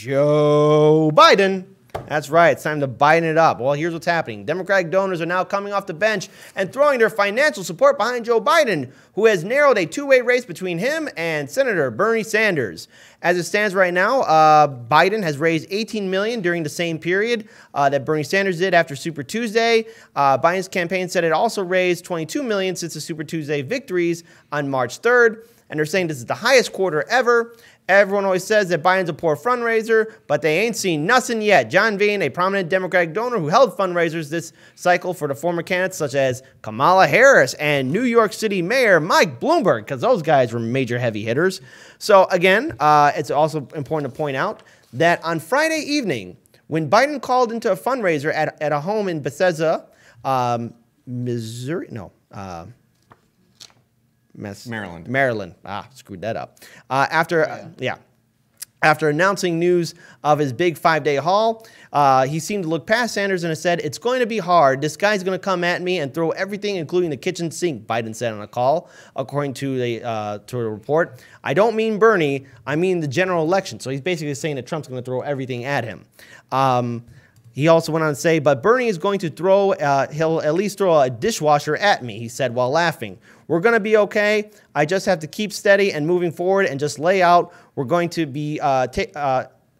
Joe Biden. That's right. It's time to Biden it up. Well, here's what's happening. Democratic donors are now coming off the bench and throwing their financial support behind Joe Biden, who has narrowed a two-way race between him and Senator Bernie Sanders. As it stands right now, Biden has raised $18 million during the same period that Bernie Sanders did after Super Tuesday. Biden's campaign said it also raised $22 million since the Super Tuesday victories on March 3rd. And they're saying this is the highest quarter ever. Everyone always says that Biden's a poor fundraiser, but they ain't seen nothing yet. John Veen, a prominent Democratic donor who held fundraisers this cycle for the former candidates such as Kamala Harris and New York City Mayor Mike Bloomberg, because those guys were major heavy hitters. So again, it's also important to point out that on Friday evening, when Biden called into a fundraiser at a home in Bethesda, Missouri, no, Maryland. Screwed that up. After announcing news of his big 5-day haul, he seemed to look past Sanders and said, "It's going to be hard. This guy's going to come at me and throw everything, including the kitchen sink," Biden said on a call, according to the report. "I don't mean Bernie. I mean the general election." So he's basically saying that Trump's going to throw everything at him. He also went on to say, "But Bernie is going to throw, he'll at least throw a dishwasher at me," he said while laughing. "We're going to be okay. I just have to keep steady and moving forward and just lay out. We're going to be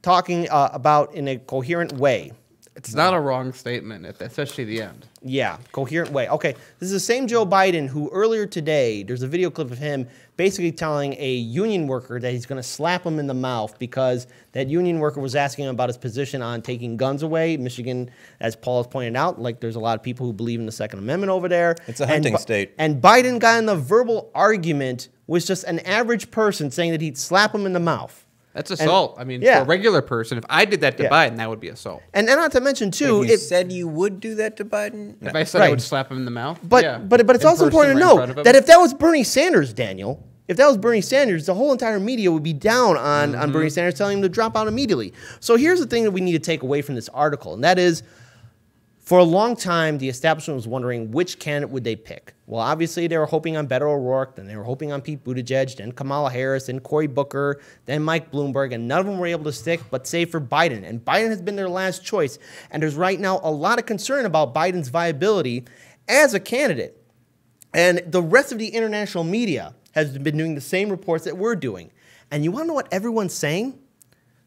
talking about in a coherent way." It's not a wrong statement, especially the end. Yeah, coherent way. Okay, this is the same Joe Biden who earlier today, there's a video clip of him basically telling a union worker that he's going to slap him in the mouth because that union worker was asking him about his position on taking guns away. Michigan, as Paul has pointed out, like there's a lot of people who believe in the Second Amendment over there. It's a hunting state. And Biden got in the verbal argument with just an average person saying that he'd slap him in the mouth. That's assault. I mean, for a regular person, if I did that to Biden, that would be assault. And not to mention, too... You said you would do that to Biden? If I said I would slap him in the mouth? But it's also important to know that if that was Bernie Sanders, Daniel, if that was Bernie Sanders, the whole entire media would be down on Bernie Sanders, telling him to drop out immediately. So here's the thing that we need to take away from this article, and that is, for a long time, the establishment was wondering which candidate would they pick. Well, obviously, they were hoping on Beto O'Rourke, then they were hoping on Pete Buttigieg, then Kamala Harris, then Cory Booker, then Mike Bloomberg, and none of them were able to stick, but save for Biden. And Biden has been their last choice. And there's right now a lot of concern about Biden's viability as a candidate. And the rest of the international media has been doing the same reports that we're doing. And you want to know what everyone's saying?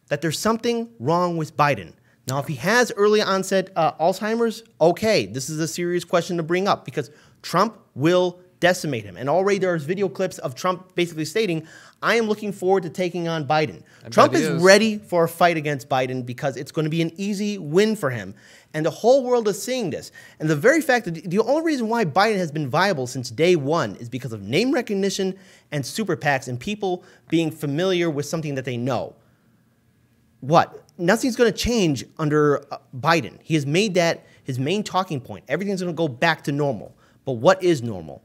That there's something wrong with Biden. Now, if he has early onset Alzheimer's, okay, this is a serious question to bring up because Trump will decimate him. And already there's video clips of Trump basically stating, "I am looking forward to taking on Biden." Trump is ready for a fight against Biden because it's going to be an easy win for him. And the whole world is seeing this. And the very fact that the only reason why Biden has been viable since day one is because of name recognition and super PACs and people being familiar with something that they know. What? Nothing's going to change under Biden. He has made that his main talking point. Everything's going to go back to normal. But what is normal?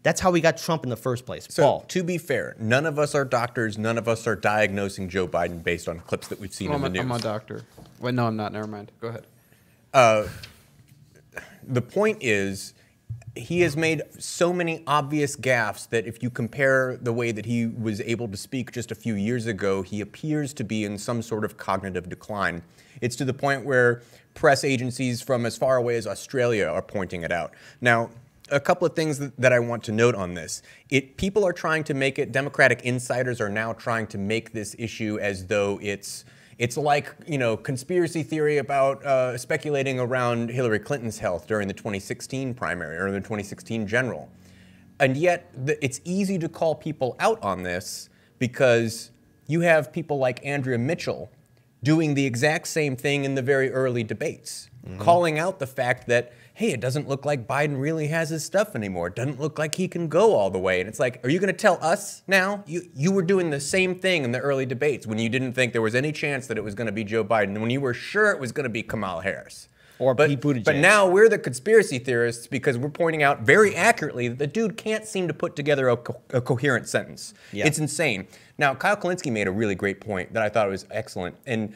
That's how we got Trump in the first place. So, Paul. To be fair, none of us are doctors. None of us are diagnosing Joe Biden based on clips that we've seen in the news. I'm a doctor. Wait, no, I'm not. Never mind. Go ahead. The point is, he has made so many obvious gaffes that if you compare the way that he was able to speak just a few years ago, he appears to be in some sort of cognitive decline. It's to the point where press agencies from as far away as Australia are pointing it out. Now, a couple of things that I want to note on this. People are trying to make it, Democratic insiders are now trying to make this issue as though it's like, you know, conspiracy theory about speculating around Hillary Clinton's health during the 2016 primary or the 2016 general. And yet it's easy to call people out on this because you have people like Andrea Mitchell doing the exact same thing in the very early debates, calling out the fact that, hey, it doesn't look like Biden really has his stuff anymore. It doesn't look like he can go all the way. And it's like, are you going to tell us now? You were doing the same thing in the early debates when you didn't think there was any chance that it was going to be Joe Biden, when you were sure it was going to be Kamala Harris. Or Pete Buttigieg. But now we're the conspiracy theorists because we're pointing out very accurately that the dude can't seem to put together a coherent sentence. Yeah. It's insane. Now, Kyle Kulinski made a really great point that I thought was excellent. And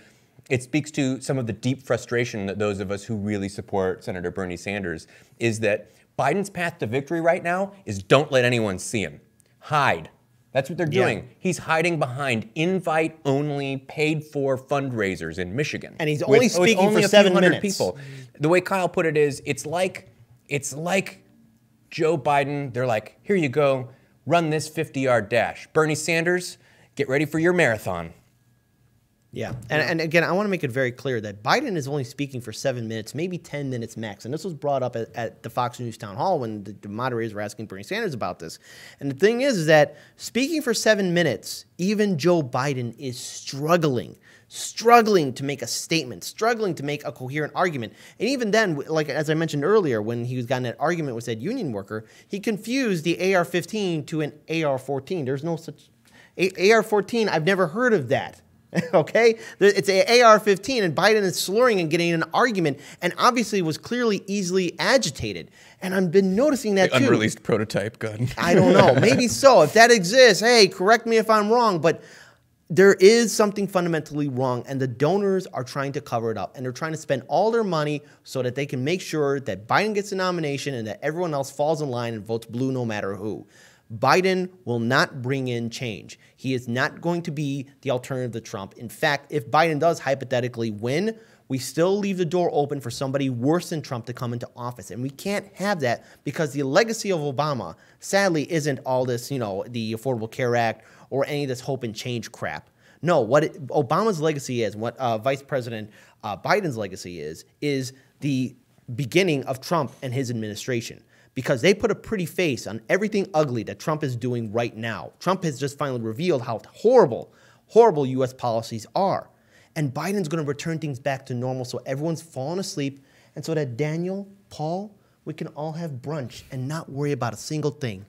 it speaks to some of the deep frustration that those of us who really support Senator Bernie Sanders is that Biden's path to victory right now is don't let anyone see him. Hide. That's what they're doing. He's hiding behind invite-only, paid-for fundraisers in Michigan. And he's only speaking for 7 minutes. People. The way Kyle put it is, it's like Joe Biden. They're like, here you go, run this 50-yard dash. Bernie Sanders, get ready for your marathon. Yeah, and again, I want to make it very clear that Biden is only speaking for 7 minutes, maybe 10 minutes max. And this was brought up at the Fox News town hall when the moderators were asking Bernie Sanders about this. And the thing is that speaking for 7 minutes, even Joe Biden is struggling to make a statement, struggling to make a coherent argument. And even then, like as I mentioned earlier, when he was got in that argument with that union worker, he confused the AR-15 to an AR-14. There's no such AR-14. I've never heard of that. Okay, it's an AR-15, and Biden is slurring and getting in an argument, and obviously was clearly easily agitated. And I've been noticing that too. Unreleased prototype gun. I don't know, maybe so. If that exists, hey, correct me if I'm wrong, but there is something fundamentally wrong, and the donors are trying to cover it up, and they're trying to spend all their money so that they can make sure that Biden gets the nomination and that everyone else falls in line and votes blue no matter who. Biden will not bring in change. He is not going to be the alternative to Trump. In fact, if Biden does hypothetically win, we still leave the door open for somebody worse than Trump to come into office. And we can't have that because the legacy of Obama, sadly, isn't all this, the Affordable Care Act or any of this hope and change crap. No, Obama's legacy is, what Vice President Biden's legacy is the beginning of Trump and his administration. Because they put a pretty face on everything ugly that Trump is doing right now. Trump has just finally revealed how horrible, horrible U.S. policies are. And Biden's going to return things back to normal so everyone's falling asleep and so that Daniel, Paul, we can all have brunch and not worry about a single thing.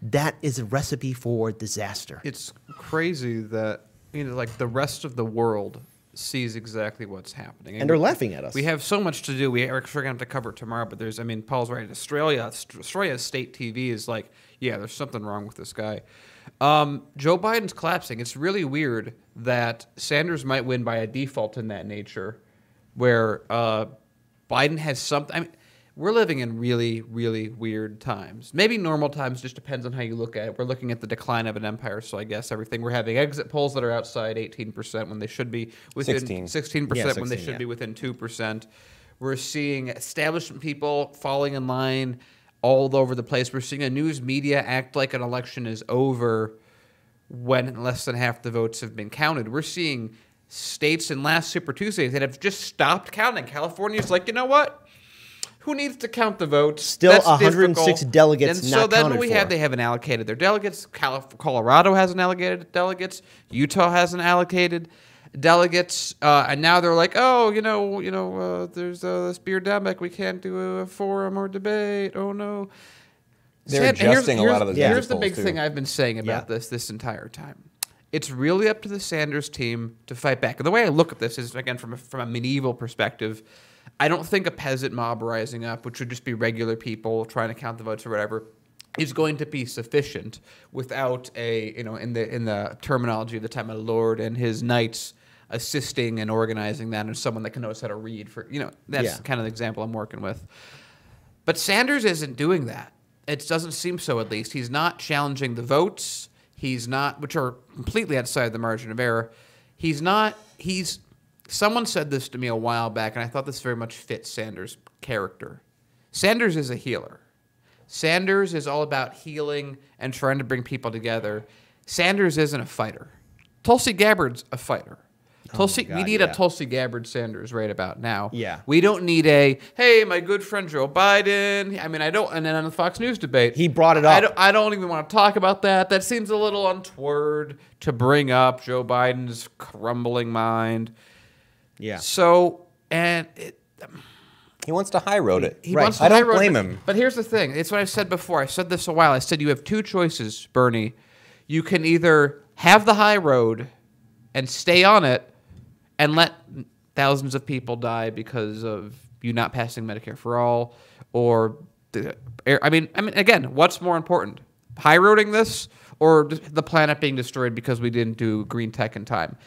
That is a recipe for disaster. It's crazy that, like the rest of the world sees exactly what's happening. And they're laughing at us. We have so much to do. We're going to have to cover it tomorrow, but Paul's right. Australia's state TV is like, yeah, there's something wrong with this guy. Joe Biden's collapsing. It's really weird that Sanders might win by a default in that nature, where Biden has something. We're living in really, really weird times. Maybe normal times, just depends on how you look at it. We're looking at the decline of an empire, so I guess everything. We're having exit polls that are outside 18% when they should be within 16% when they should be within 2%. We're seeing establishment people falling in line all over the place. We're seeing a news media act like an election is over when less than half the votes have been counted. We're seeing states in last Super Tuesday that have just stopped counting. California's like, you know what? Who needs to count the votes? Still, that's 106 difficult. Delegates and not so then counted we for. They haven't allocated their delegates. Colorado hasn't allocated delegates. Utah hasn't allocated delegates. And now they're like, oh, there's this beer-demic. We can't do a forum or debate. Oh, no. They're adjusting a lot of those. Here's the big thing I've been saying about this entire time. It's really up to the Sanders team to fight back. And the way I look at this is, again, from a medieval perspective, I don't think a peasant mob rising up, which would just be regular people trying to count the votes or whatever, is going to be sufficient without in the terminology of the time, a lord and his knights assisting and organizing that, and someone that knows how to read. That's kind of the example I'm working with. But Sanders isn't doing that. It doesn't seem so, at least. He's not challenging the votes. He's not, which are completely outside the margin of error. Someone said this to me a while back, and I thought this very much fits Sanders' character. Sanders is a healer. Sanders is all about healing and trying to bring people together. Sanders isn't a fighter. Tulsi Gabbard's a fighter. We need a Tulsi Gabbard Sanders right about now. Yeah. We don't need hey, my good friend Joe Biden. And then on the Fox News debate, he brought it up. I don't even want to talk about that. That seems a little untoward to bring up Joe Biden's crumbling mind. Yeah. So, he wants to high road it. I don't blame him. But here's the thing. It's what I've said before. I said this a while. I said you have two choices, Bernie. You can either have the high road and stay on it and let thousands of people die because of you not passing Medicare for all, or again, what's more important? High roading this or the planet being destroyed because we didn't do green tech in time?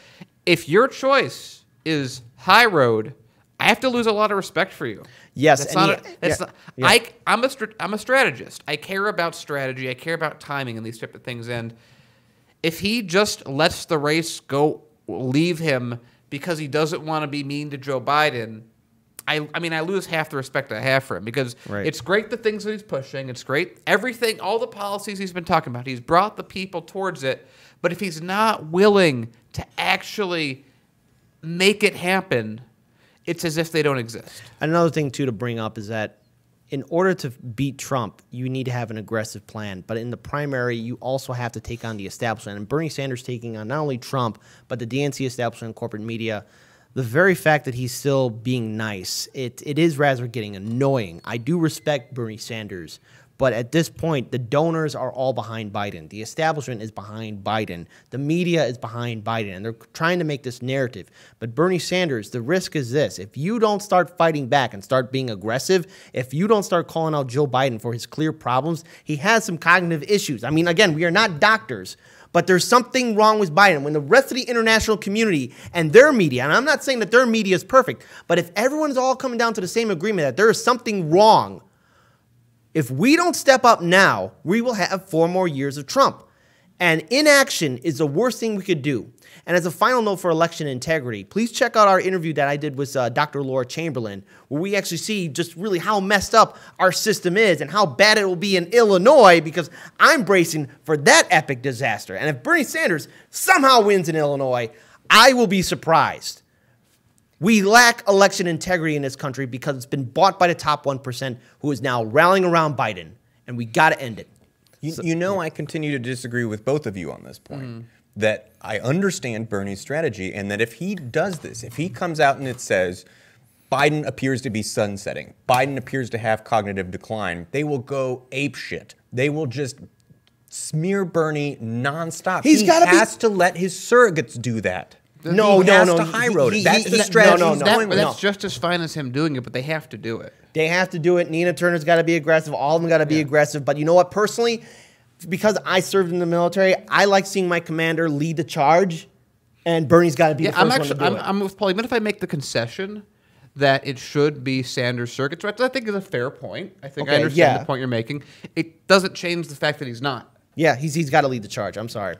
If your choice is high road, I have to lose a lot of respect for you. Yes, I'm a strategist. I care about strategy. I care about timing and these type of things. And if he just lets the race go, leave him because he doesn't want to be mean to Joe Biden, I mean, I lose half the respect I have for him because it's great the things that he's pushing. It's great. Everything, all the policies he's been talking about, he's brought the people towards it. But if he's not willing to actually make it happen, it's as if they don't exist. Another thing, too, to bring up is that in order to beat Trump, you need to have an aggressive plan. But in the primary, you also have to take on the establishment. And Bernie Sanders taking on not only Trump, but the DNC establishment and corporate media. The very fact that he's still being nice, it is rather getting annoying. I do respect Bernie Sanders, but at this point, the donors are all behind Biden. The establishment is behind Biden. The media is behind Biden, and they're trying to make this narrative. But Bernie Sanders, the risk is this. If you don't start fighting back and start being aggressive, if you don't start calling out Joe Biden for his clear problems, he has some cognitive issues. I mean, again, we are not doctors, but there's something wrong with Biden. When the rest of the international community and their media, and I'm not saying that their media is perfect, but if everyone is all coming down to the same agreement that there is something wrong, if we don't step up now, we will have 4 more years of Trump. And inaction is the worst thing we could do. And as a final note for election integrity, please check out our interview that I did with Dr. Laura Chamberlain, where we actually see just really how messed up our system is and how bad it will be in Illinois, because I'm bracing for that epic disaster. And if Bernie Sanders somehow wins in Illinois, I will be surprised. We lack election integrity in this country because it's been bought by the top 1% who is now rallying around Biden, and we got to end it. You know, I continue to disagree with both of you on this point. That I understand Bernie's strategy, and that if he does this, if he comes out and it says Biden appears to be sunsetting, Biden appears to have cognitive decline, they will go apeshit. They will just smear Bernie nonstop. He has to let his surrogates do that. No. High road it. That's the strategy. That's just as fine as him doing it, but they have to do it. They have to do it. Nina Turner's got to be aggressive. All of them got to be aggressive. But you know what? Personally, because I served in the military, I like seeing my commander lead the charge, and Bernie's got to be the first one to do it. I'm with Paul. Even if I make the concession that it should be Sanders' circuits, which I think is a fair point. I think I understand the point you're making. It doesn't change the fact that he's not. Yeah, he's got to lead the charge. I'm sorry.